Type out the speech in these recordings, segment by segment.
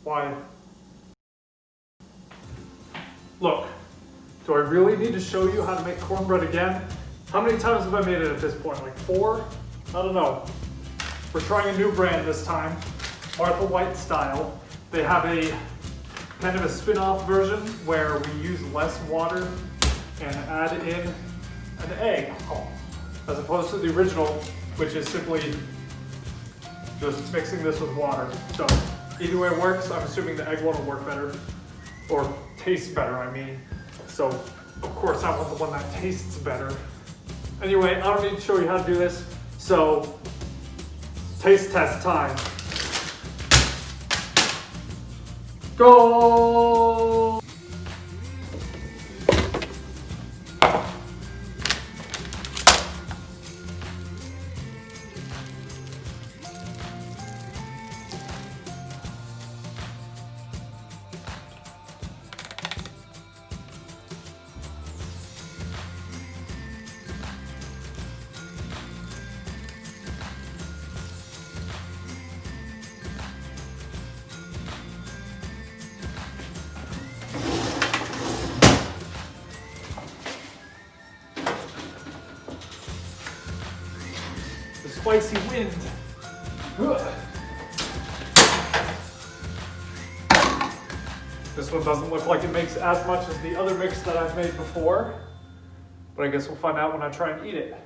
Why? Look, do I really need to show you how to make cornbread again? How many times have I made it at this point? Like 4? I don't know. We're trying a new brand this time, Martha White style. They have a kind of a spin-off version where we use less water and add in an egg, as opposed to the original, which is simply just mixing this with water. So either way it works, I'm assuming the egg one will work better, or taste better, I mean. So of course I want the one that tastes better. Anyway, I don't need to show you how to do this, so taste test time. Go! The spicy wind. Ugh. This one doesn't look like it makes as much as the other mix that I've made before, but I guess we'll find out when I try and eat it.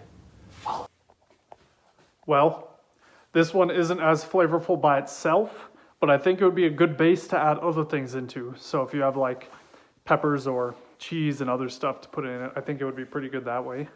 Well, this one isn't as flavorful by itself, but I think it would be a good base to add other things into. So if you have like peppers or cheese and other stuff to put in it, I think it would be pretty good that way.